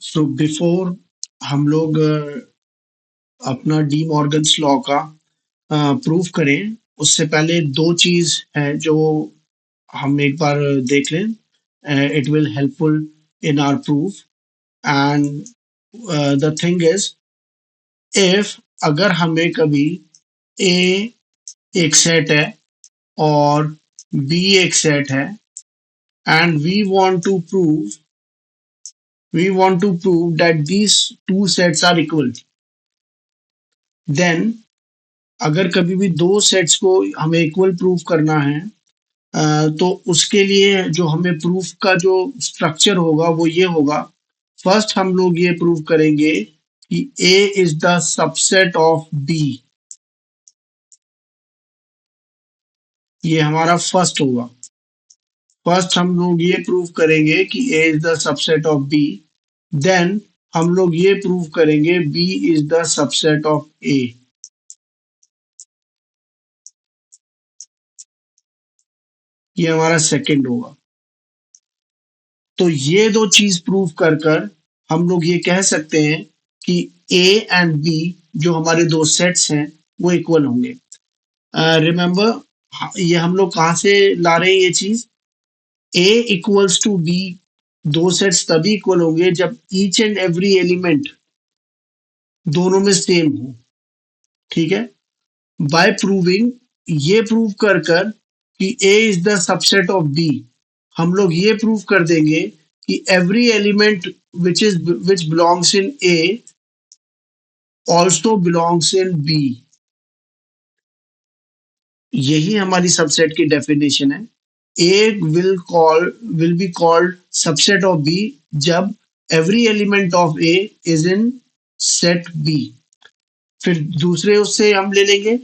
So before हम लोग अपना डी मॉर्गन्स लॉ का प्रूफ करें, उससे पहले दो चीज है जो हम एक बार देख लें. It will helpful in our proof. And the thing is, if अगर हमें कभी ए एक सेट है और बी एक सेट है and we want to prove that these two sets are equal, then अगर कभी भी दो सेट्स को हमें इक्वल प्रूव करना है, तो उसके लिए जो हमें प्रूफ का जो स्ट्रक्चर होगा वो ये होगा. फर्स्ट हम लोग ये प्रूव करेंगे कि A is the subset of B. ये हमारा फर्स्ट होगा. फर्स्ट हम लोग ये प्रूव करेंगे कि A is the subset of B. Then हम लोग ये प्रूव करेंगे B is the subset of A. ये हमारा सेकंड होगा. तो ये दो चीज प्रूव कर कर हम लोग ये कह सकते हैं कि ए एंड बी जो हमारे दो सेट्स हैं वो इक्वल होंगे. रिमेंबर, ये हम लोग कहाँ से ला रहे हैं ये चीज? ए इक्वल्स टू बी, दो सेट्स तभी इक्वल होंगे जब ईच एंड एवरी एलिमेंट दोनों में सेम हो. ठीक है. बाय प्रूविंग, ये प्रूव कर कर कि A is the subset of B, हम लोग ये प्रूव कर देंगे कि every element which belongs in A also belongs in B. यही हमारी सबसेट की डेफिनेशन है. A will be called subset of B जब every element of A is in set B. फिर दूसरे उससे हम ले लेंगे,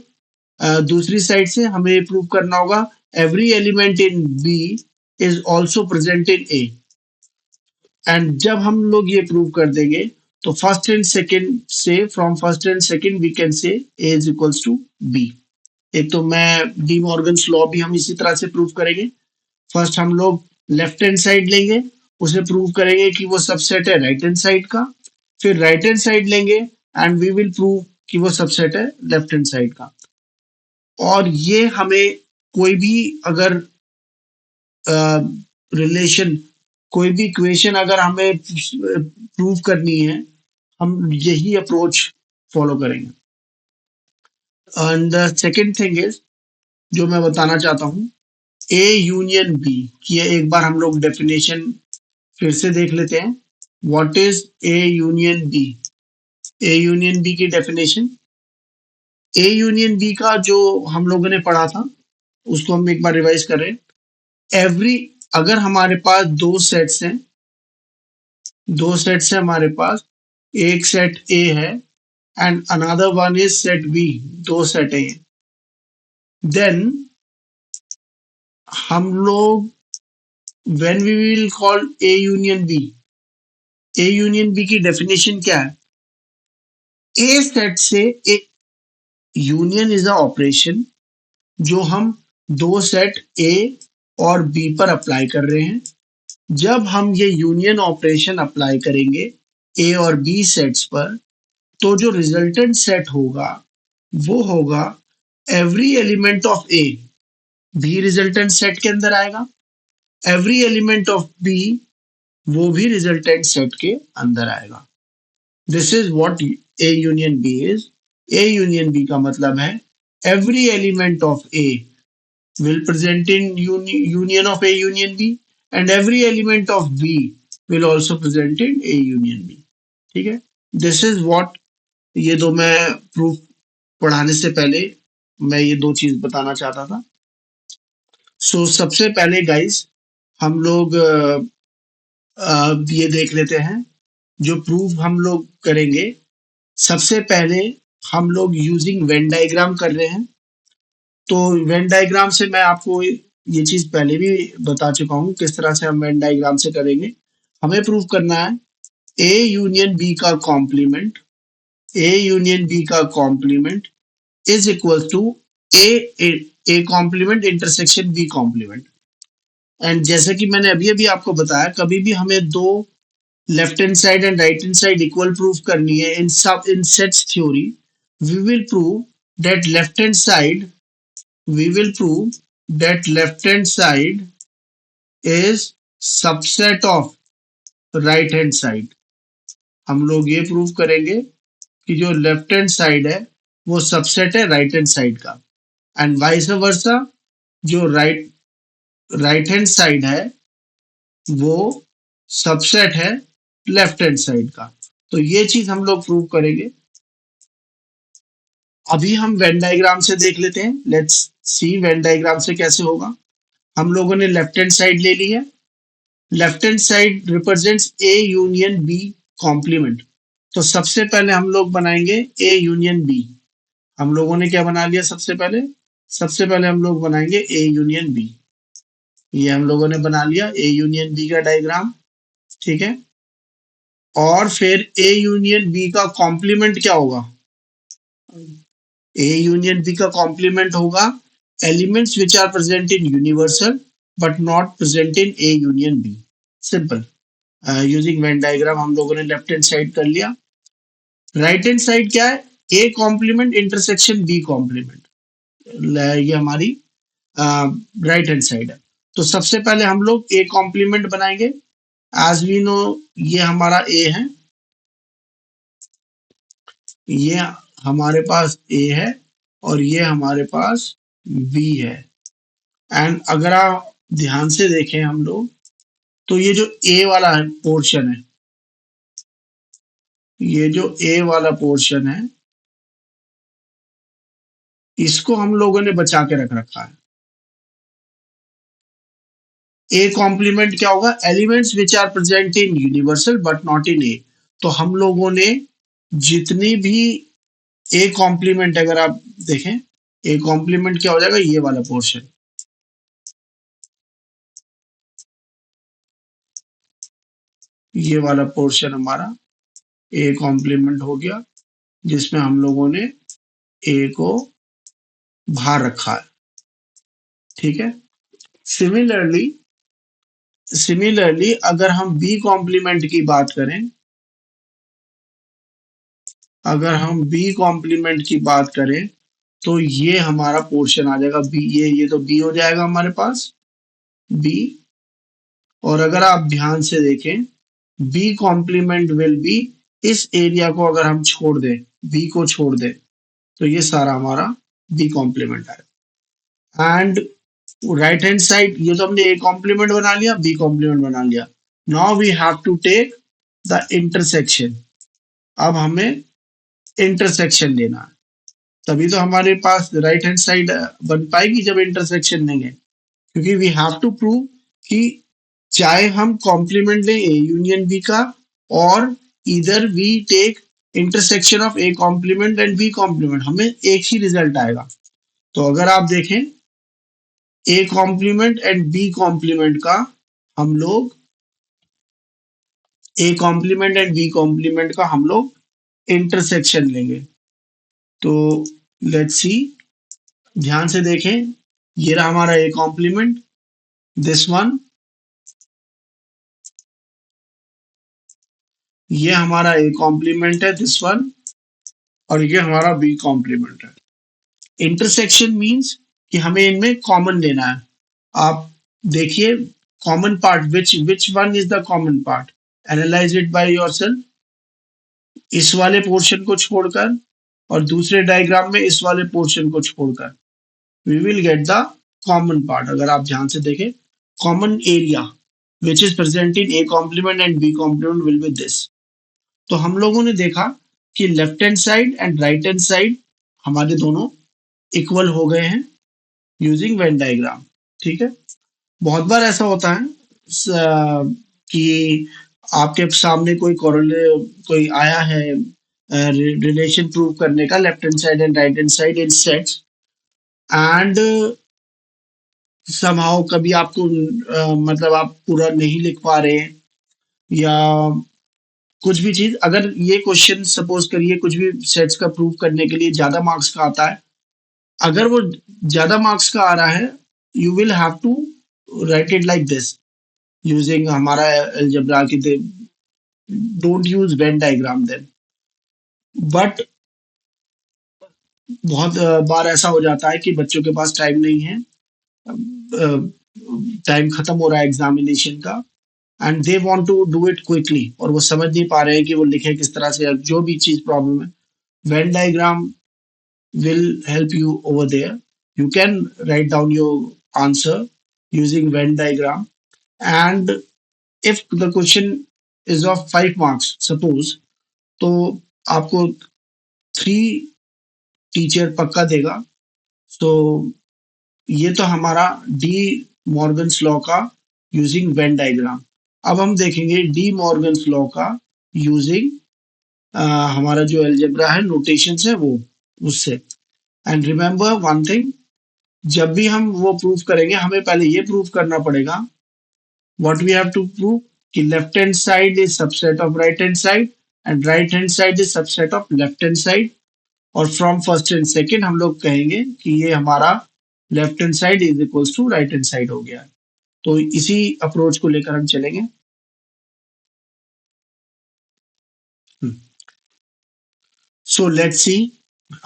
दूसरी साइड से हमें प्रूव करना होगा every element in B is also present in A. And जब हम लोग ये प्रूव कर देंगे तो फर्स्ट एंड सेकंड से, from first and second we can say A is equals to B. एक तो मैं डी मॉर्गन्स लॉ भी हम इसी तरह से प्रूव करेंगे. फर्स्ट हम लोग लेफ्ट हैंड साइड लेंगे, उसे प्रूव करेंगे कि वो सबसेट है राइट हैंड साइड का. फिर राइट हैंड साइड लेंगे एंड वी विल प्रूव कि वो सबसेट है लेफ्ट हैंड साइड का. और ये हमें कोई भी अगर रिलेशन, कोई भी इक्वेशन अगर हमें प्रूव करनी है, हम यही अप्रोच फॉलो करेंगे. And the second thing is, जो मैं बताना चाहता हूँ, ए यूनियन बी की एक बार हम लोग डेफिनेशन फिर से देख लेते हैं. What is A union B? A union B की डेफिनेशन, ए यूनियन बी का जो हम लोगों ने पढ़ा था उसको हम एक बार रिवाइज कर रहे हैं. एवरी, अगर हमारे पास दो सेट्स हैं, हमारे पास एक सेट ए है and another one is set B, दो सेट है. देन हम लोग when we will call A union B, A union B की डेफिनेशन क्या है? ए सेट से A, union is a operation जो हम दो सेट ए और बी पर अप्लाई कर रहे हैं. जब हम ये यूनियन ऑपरेशन अप्लाई करेंगे ए और बी सेट्स पर, तो जो रिजल्टेंट सेट होगा वो होगा एवरी एलिमेंट ऑफ ए, भी रिजल्टेंट सेट के अंदर आएगा. एवरी एलिमेंट ऑफ बी, वो भी रिजल्टेंट सेट के अंदर आएगा. This is what A union B is. A union B का मतलब है every element of A will present in union of A union B and every element of B will also present in A union B. ठीक है. This is what, ये दो मैं proof पढ़ाने से पहले मैं ये दो चीज बताना चाहता था. सो सबसे पहले गाइस हम लोग ये देख लेते हैं जो प्रूफ हम लोग करेंगे. सबसे पहले हम लोग यूजिंग वेन डायग्राम कर रहे हैं. तो वेन डायग्राम से मैं आपको ये चीज पहले भी बता चुका हूँ किस तरह से हम वेन डायग्राम से करेंगे. हमें प्रूव करना है ए यूनियन बी का कॉम्प्लीमेंट, ए यूनियन बी का complement is equal to A complement intersection B complement. And जैसे कि मैंने अभी अभी आपको बताया, कभी भी हमें दो left hand side and right hand side equal proof करनी है in sets theory, we will prove that left hand side we will prove that left hand side is subset of right hand side. हम लोग ये prove करेंगे कि जो left hand side है वो सबसेट है राइट हैंड साइड का, एंड वाइस वर्सा जो राइट हैंड साइड है वो सबसेट है लेफ्ट हैंड साइड का। तो ये चीज हम लोग प्रूव करेंगे। अभी हम वेन डायग्राम से देख लेते हैं। लेट्स सी वेन डायग्राम से कैसे होगा। हम लोगों ने लेफ्ट हैंड साइड ले ली है। Left hand side represents A union B complement. तो सबसे पहले हम लोग बनाएंगे ए यूनियन बी। हम लोगों ने क्या बना लिया सबसे पहले हम लोग बनाएंगे ए यूनियन बी। ये हम लोगों ने बना लिया ए यूनियन बी का डायग्राम, ठीक है। और फिर ए यूनियन बी का कॉम्प्लीमेंट क्या होगा? ए यूनियन बी का कॉम्प्लीमेंट होगा elements which are present in universal but not present in A union B. Simple. Using Venn diagram हम लोगों ने लेफ्ट हैंड साइड कर लिया। राइट हैंड साइड क्या है? A complement intersection B complement. ये हमारी राइट हैंड साइड है। तो सबसे पहले हम लोग ए कॉम्प्लीमेंट बनाएंगे। एज वी नो ये हमारा ए है, ये हमारे पास ए है और ये हमारे पास बी है। एंड अगर आप ध्यान से देखें हम लोग, तो ये जो ए वाला पोर्शन है, ये जो ए वाला पोर्शन है इसको हम लोगों ने बचा के रख रखा है। ए कॉम्प्लीमेंट क्या होगा? Elements which are present in universal but not in A. तो हम लोगों ने जितनी भी ए कॉम्प्लीमेंट, अगर आप देखें ए कॉम्प्लीमेंट क्या हो जाएगा? ये वाला पोर्शन, ये वाला पोर्शन हमारा ए कॉम्प्लीमेंट हो गया, जिसमें हम लोगों ने ए को बाहर रखा है, ठीक है। सिमिलरली अगर हम बी कॉम्प्लीमेंट की बात करें, तो ये हमारा पोर्शन आ जाएगा बी। ये तो बी हो जाएगा हमारे पास बी। और अगर आप ध्यान से देखें, बी कॉम्प्लीमेंट विल बी, इस एरिया को अगर हम छोड़ दें, बी को छोड़ दें, तो ये सारा हमारा बी कॉम्प्लीमेंट है। एंड राइट हैंड साइड, ये तो हमने ए कॉम्प्लीमेंट बना लिया, बी कॉम्प्लीमेंट बना लिया। Now we have to take the intersection. अब हमें इंटरसेक्शन लेना है, तभी तो हमारे पास राइट हैंड साइड बन पाएगी जब इंटरसेक्शन लेंगे। क्योंकि वी हैव टू प्रूव कि चाहे हम कॉम्प्लीमेंट लें ए यूनियन बी का, और इधर we take intersection of A complement and B complement, हमें एक ही रिजल्ट आएगा। तो अगर आप देखें A complement and B complement का, हम लोग A complement and B complement का हम लोग इंटरसेक्शन लेंगे। तो लेट्स सी, ध्यान से देखें, ये रहा हमारा ए कॉम्प्लीमेंट, दिस वन, ये हमारा ए कॉम्प्लीमेंट है, दिस वन, और ये हमारा बी कॉम्प्लीमेंट है। इंटरसेक्शन मींस कि हमें इनमें कॉमन लेना है। आप देखिए common part, which one is the common part, analyse it by yourself. इस वाले पोर्शन को छोड़कर और दूसरे डायग्राम में इस वाले पोर्शन को छोड़कर we will get the common part. अगर आप ध्यान से देखें, common area which is present in A complement and B complement will be this. तो हम लोगों ने देखा कि left hand side and right hand side हमारे दोनों इक्वल हो गए हैं यूजिंग वेन डायग्राम, ठीक है। बहुत बार ऐसा होता है कि आपके सामने कोई आया है रिलेशन प्रूव करने का, left hand side and right hand side in sets, and somehow कभी आपको मतलब आप पूरा नहीं लिख पा रहे हैं या कुछ भी चीज, अगर ये क्वेश्चन सपोज करिए कुछ भी सेट्स का प्रूव करने के लिए ज्यादा मार्क्स का आता है, अगर वो ज्यादा मार्क्स का आ रहा है, you will have to write it like this using हमारा अलजेब्रा की don't use Venn diagram then. But बहुत बार ऐसा हो जाता है कि बच्चों के पास टाइम नहीं है, टाइम खत्म हो रहा है एग्जामिनेशन का, and they want to do it quickly, और वो समझ नहीं पा रहे हैं कि वो लिखे किस तरह से, या जो भी चीज प्रॉब्लम है। Venn diagram will help you over there. You can write down your answer using Venn diagram. And if the question is of 5 marks, suppose, तो आपको 3 टीचर पक्का देगा। सो ये तो हमारा डी मॉर्गन्स लॉ का यूजिंग वेन डायग्राम। अब हम देखेंगे डी मॉर्गन्स लॉ का यूजिंग हमारा जो एल्जेब्रा है, नोटेशन है वो, उससे। एंड रिमेंबर वन थिंग, जब भी हम वो प्रूव करेंगे, हमें पहले ये प्रूव करना पड़ेगा, what we have to prove, कि left hand side is subset of right hand side, and right hand side is subset of left hand side. और फ्रॉम फर्स्ट एंड सेकंड हम लोग कहेंगे कि ये हमारा left hand side is equals to right hand side हो गया है। तो इसी अप्रोच को लेकर हम चलेंगे। सो लेट्स सी,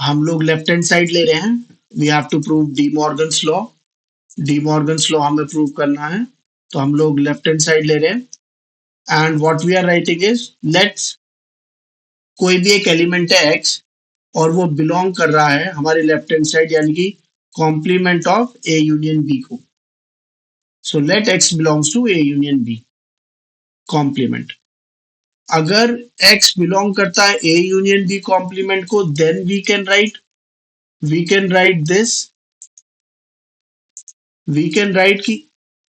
हम लोग लेफ्ट हैंड साइड ले रहे हैं। We have to prove De Morgan's law. De Morgan's law हमें प्रूव करना है, तो हम लोग लेफ्ट हैंड साइड ले रहे हैं। And what we are writing is, let's, कोई भी एक एलिमेंट है एक्स, और वो बिलोंग कर रहा है हमारे लेफ्ट हैंड साइड, यानी कि complement of A union B को। So let X belongs to A union B, complement. अगर एक्स बिलोंग करता है ए यूनियन बी कॉम्प्लीमेंट को, then we can write this, we can write कि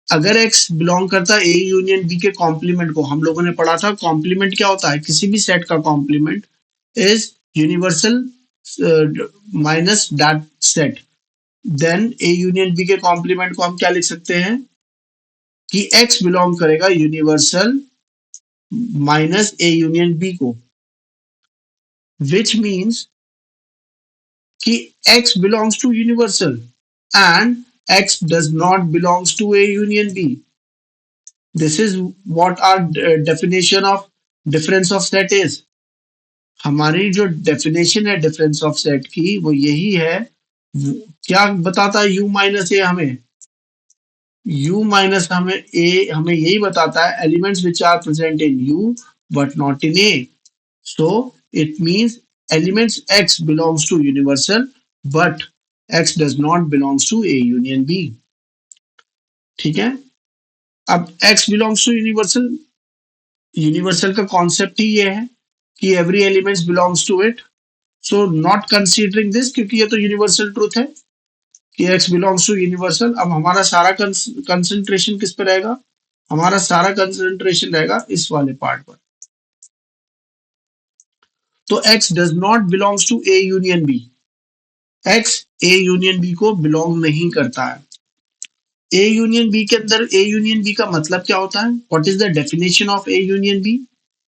अगर X belong करता है ए यूनियन बी के कॉम्प्लीमेंट को, हम लोगों ने पढ़ा था कॉम्प्लीमेंट क्या होता है, किसी भी सेट का complement is universal minus that set. Then A union B के कॉम्प्लीमेंट को हम क्या लिख सकते हैं, कि एक्स बिलोंग करेगा universal minus A union B को, विच मीन्स कि x belongs to universal and x does not belongs to a union b. This is what our definition of difference of set is. हमारी जो definition है difference of set की, वो यही है। क्या बताता है u माइनस ए हमें, u माइनस हमें यही बताता है, elements which are present in u but not in a. So it means elements x belongs to universal, but x does not belongs to a union b. ठीक है। अब x belongs to universal, universal का concept ही ये है कि every elements belongs to it. So not considering this, क्योंकि ये तो यूनिवर्सल ट्रूथ है कि x बिलोंग्स टू यूनिवर्सल। अब हमारा सारा कंसंट्रेशन किस पे रहेगा, हमारा सारा कंसंट्रेशन रहेगा इस वाले पार्ट पर। तो x does not belongs to A union B, x A union B को बिलोंग नहीं करता है। ए यूनियन बी के अंदर ए यूनियन बी का मतलब क्या होता है, what is the definition of A union B?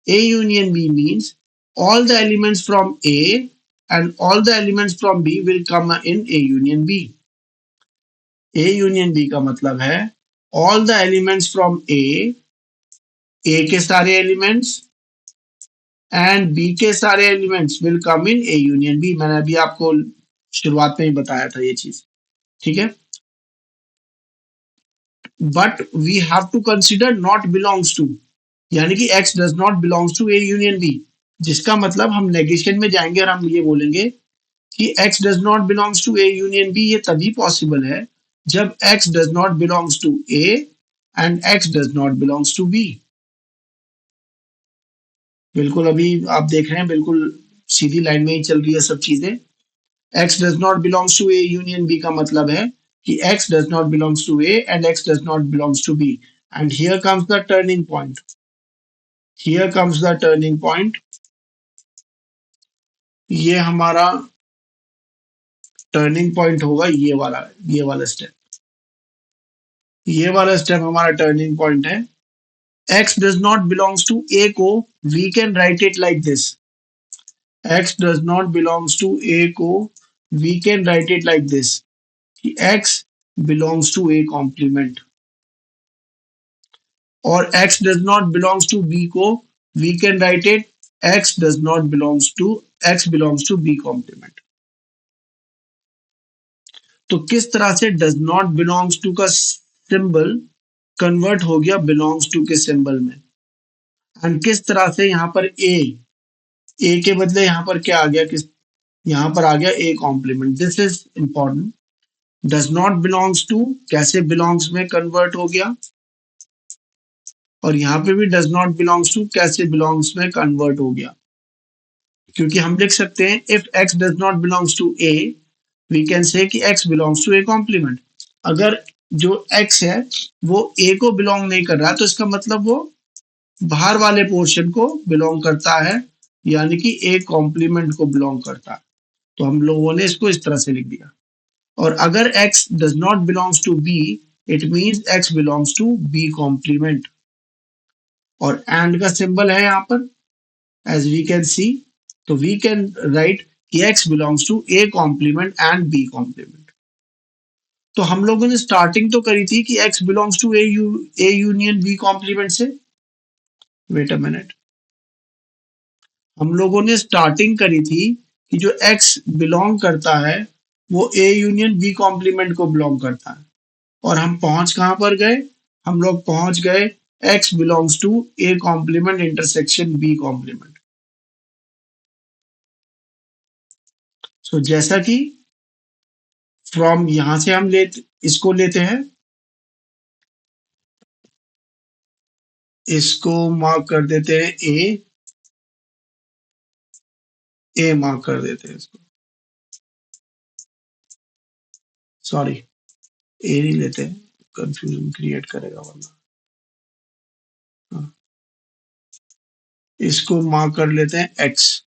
A union B means all the elements from A and all the elements from B will come in A union B. A union B का मतलब है all the elements from A के सारे elements and B के सारे elements will come in A union B। मैंने अभी आपको शुरुआत में ही बताया था ये चीज, ठीक है। But we have to consider not belongs to, यानी कि x does not belongs to A union B, जिसका मतलब हम नेगेशन में जाएंगे और हम ये बोलेंगे कि x does not belongs to A union B। ये तभी पॉसिबल है जब x does not belongs to A and x does not belongs to B। बिल्कुल अभी आप देख रहे हैं, बिल्कुल सीधी लाइन में ही चल रही है सब चीजें। x does not belongs to A union B का मतलब है कि x does not belongs to A and x does not belongs to B। And here comes the turning point, here comes the turning point. ये हमारा turning point होगा, ये वाला step, ये वाला स्टेप हमारा टर्निंग पॉइंट है। x does not belongs to A को we can write it like this, x does not belongs to A को we can write it like this, कि x belongs to A complement. और x does not belongs to B को we can write it x belongs to b complement. तो किस तरह से does not belongs to का symbol convert हो गया बिलोंग्स टू के सिंबल में, एंड किस तरह से यहाँ पर ए के बदले यहाँ पर क्या आ गया, किस यहाँ पर आ गया A complement. This is important. Does not belongs to कैसे बिलोंग्स में कन्वर्ट हो गया, और यहाँ पे भी डज नॉट बिलोंग्स टू कैसे बिलोंग्स में कन्वर्ट हो गया. क्योंकि हम लिख सकते हैं if x does not belongs to a we can say कि x belongs to a complement. अगर जो x है वो a को बिलोंग नहीं कर रहा तो इसका मतलब वो बाहर वाले पोर्शन को बिलोंग करता है, यानी कि a कॉम्प्लीमेंट को बिलोंग करता है. तो हम लोगों ने इसको इस तरह से लिख दिया. और अगर x does not belongs to b it means x belongs to b complement. और एंड का सिंबल है यहाँ पर एज वी कैन सी. तो वी कैन राइट कि x belongs to a complement and b complement. तो हम लोगों ने स्टार्टिंग तो करी थी कि x belongs to a union b complement से. Wait a minute. हम लोगों ने स्टार्टिंग करी थी कि जो x बिलोंग करता है वो a यूनियन b कॉम्प्लीमेंट को बिलोंग करता है. और हम पहुंच कहां पर गए, हम लोग पहुंच गए x belongs to a complement intersection b complement. So जैसा कि फ्रॉम यहां से हम इसको लेते हैं, इसको मार्क कर देते हैं ए मार्क कर देते हैं इसको. सॉरी ए नहीं लेते हैं, कंफ्यूजन क्रिएट करेगा वरना. हाँ. इसको मार्क कर लेते हैं x,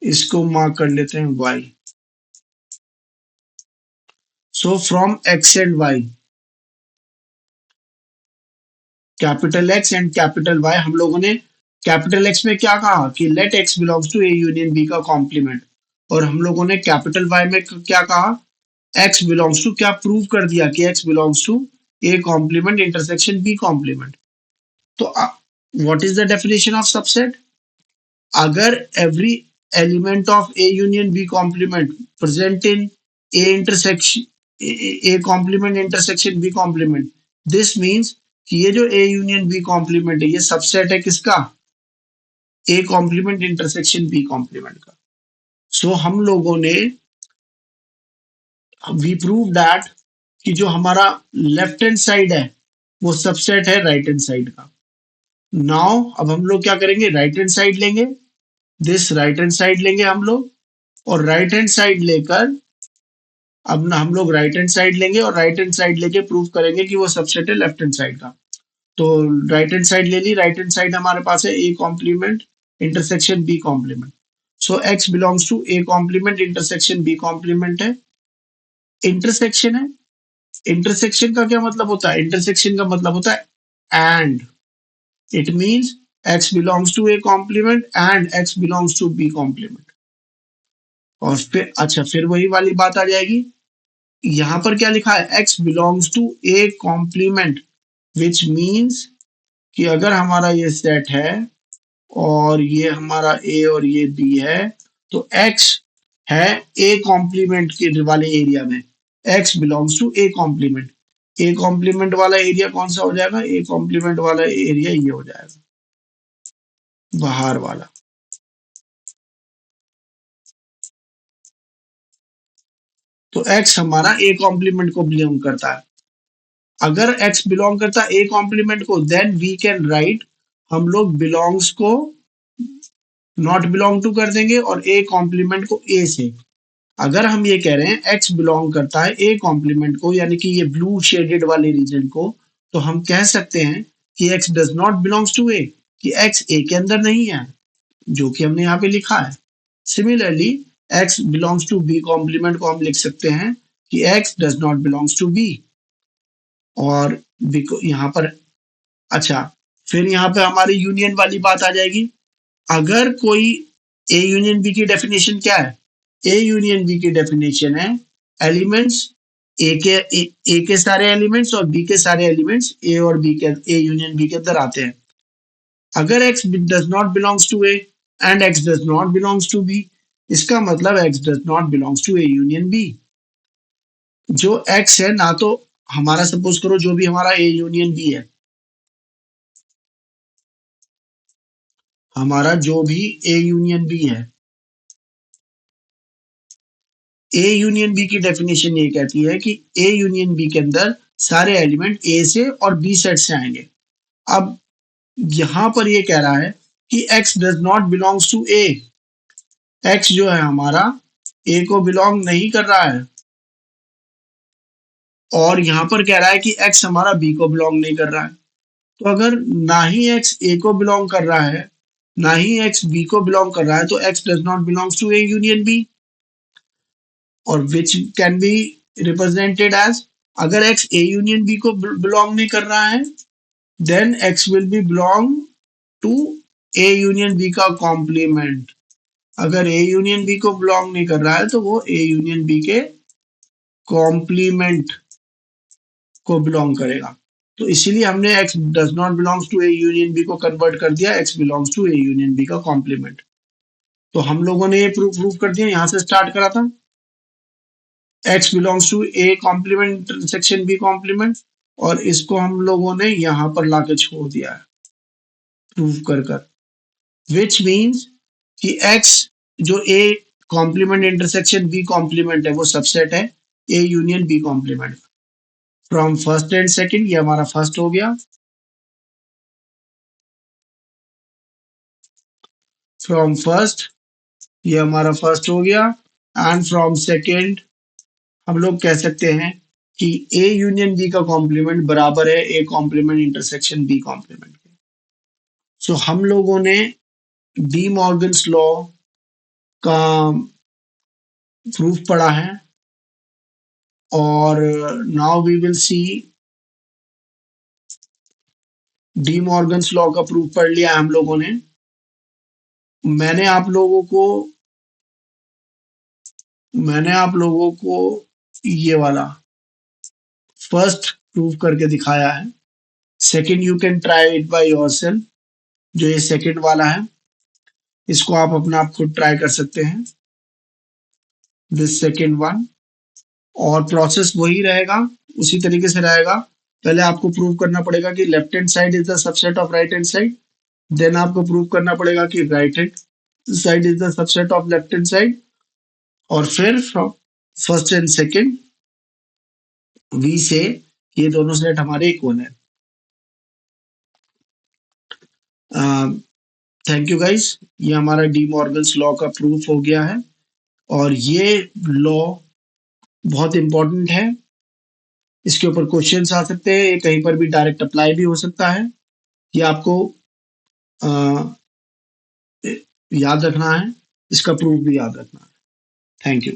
इसको मार्क कर लेते हैं y. So from x and y, capital X and capital Y, हम लोगों ने कैपिटल X में क्या कहा कि let x belongs to a union b का कॉम्प्लीमेंट, और हम लोगों ने कैपिटल Y में क्या कहा, x बिलोंग्स टू, क्या प्रूव कर दिया कि x belongs to a complement intersection b complement. तो what is the definition of subset. अगर every element of a union b complement present in a intersection a complement intersection b complement, this means कि ये जो a union b complement है ये subset है किसका, a complement intersection b complement का. So हम लोगों ने वी प्रूव दैट कि जो हमारा लेफ्ट हैंड साइड है वो सबसेट है राइट हैंड साइड का. नाउ अब हम लोग क्या करेंगे, राइट हैंड साइड लेंगे, दिस राइट हैंड साइड लेंगे हम लोग, और राइट हैंड साइड लेकर अब ना हम लोग राइट हैंड साइड लेंगे और राइट हैंड साइड लेके प्रूव करेंगे कि वो सबसेट है लेफ्ट हैंड साइड का. तो राइट हैंड साइड ले ली, राइट हैंड साइड हमारे पास है a complement intersection b complement. So x belongs to a complement intersection b complement है. इंटरसेक्शन है, इंटरसेक्शन का क्या मतलब होता है, इंटरसेक्शन का मतलब होता है and. It means x belongs to a complement and x belongs to b complement. और फिर अच्छा फिर वही वाली बात आ जाएगी, यहां पर क्या लिखा है, x belongs to a complement, which means कि अगर हमारा ये सेट है और ये हमारा a और ये b है तो x है a कॉम्प्लीमेंट के वाले एरिया में, x belongs to a complement. a complement वाला एरिया कौन सा हो जाएगा, a कॉम्प्लीमेंट वाला एरिया ये हो जाएगा बाहर वाला. तो x हमारा a कॉम्प्लीमेंट को बिलोंग करता है. अगर x बिलोंग करता है a कॉम्प्लीमेंट को, देन वी कैन राइट, हम लोग बिलोंग्स को नॉट बिलोंग टू कर देंगे और a कॉम्प्लीमेंट को a से. अगर हम ये कह रहे हैं x बिलोंग करता है a कॉम्प्लीमेंट को, यानी कि ये ब्लू शेडेड वाले रीजन को, तो हम कह सकते हैं कि x does not belongs to a, कि x a के अंदर नहीं है, जो कि हमने यहाँ पे लिखा है. Similarly x belongs to b complement को हम लिख सकते हैं कि x does not belongs to b. और यहाँ पर अच्छा फिर यहाँ पे हमारी यूनियन वाली बात आ जाएगी. अगर कोई a यूनियन b की डेफिनेशन क्या है, a यूनियन b की डेफिनेशन है एलिमेंट्स ए के सारे एलिमेंट्स और बी के सारे एलिमेंट्स ए और बी के ए यूनियन बी के अंदर आते हैं। अगर x does not belongs to A and x does not belongs to B, इसका मतलब x does not belongs to A union B. जो x है ना, तो हमारा सपोज करो जो भी हमारा ए यूनियन बी है, हमारा जो भी ए यूनियन बी है, ए यूनियन बी की डेफिनेशन ये कहती है कि ए यूनियन बी के अंदर सारे एलिमेंट ए से और बी सेट से आएंगे। अब यहां पर ये कह रहा है कि x does not belongs to A, x जो है हमारा ए को बिलोंग नहीं कर रहा है, और यहां पर कह रहा है कि x हमारा बी को बिलोंग नहीं कर रहा है। तो अगर ना ही x ए को बिलोंग कर रहा है, ना ही x बी को बिलोंग कर रहा है, तो x does not belongs to A union B, और which can be represented as, अगर x ए यूनियन बी को बिलोंग नहीं कर रहा है, then x will be belong to A union B का कॉम्प्लीमेंट। अगर ए यूनियन बी को बिलोंग नहीं कर रहा है, तो वो ए यूनियन बी के कॉम्प्लीमेंट को बिलोंग करेगा। तो इसीलिए हमने x does not belongs to A union B को कन्वर्ट कर दिया x belongs to A union B का कॉम्प्लीमेंट। तो हम लोगों ने ये प्रूव कर दिया, यहां से स्टार्ट करा था, x belongs to A complement intersection B complement, और इसको हम लोगों ने यहां पर लाके छोड़ दिया है प्रूव कर विच मीन्स कि x जो A complement intersection B complement है वो सबसेट है A union B complement. From first and second, ये हमारा फर्स्ट हो गया, फ्रॉम फर्स्ट ये हमारा फर्स्ट हो गया, एंड फ्रॉम सेकंड हम लोग कह सकते हैं कि ए यूनियन बी का कॉम्प्लीमेंट बराबर है A complement intersection B complement के। सो हम लोगों ने डी मॉर्गन्स लॉ का प्रूफ पढ़ा है, और now we will see De Morgan's law का प्रूफ पढ़ लिया हम लोगों ने। मैंने आप लोगों को ये वाला फर्स्ट प्रूव करके दिखाया है, second you can try it by yourself. जो ये सेकंड वाला है, इसको आप अपना आप खुद ट्राई कर सकते हैं, दिस सेकंड वन, और प्रोसेस वही रहेगा, उसी तरीके से रहेगा। पहले आपको प्रूव करना पड़ेगा कि left hand side is the subset of right hand side, then आपको प्रूव करना पड़ेगा कि right hand side is the subset of left hand side, और फिर from first and second we say ये दोनों सेट हमारे इक्वल है। थैंक यू गाइस, ये हमारा डी मॉर्गन्स लॉ का प्रूफ हो गया है, और ये लॉ बहुत इंपॉर्टेंट है, इसके ऊपर क्वेश्चंस आ सकते हैं, ये कहीं पर भी डायरेक्ट अप्लाई भी हो सकता है, ये आपको याद रखना है, इसका प्रूफ भी याद रखना है। Thank you.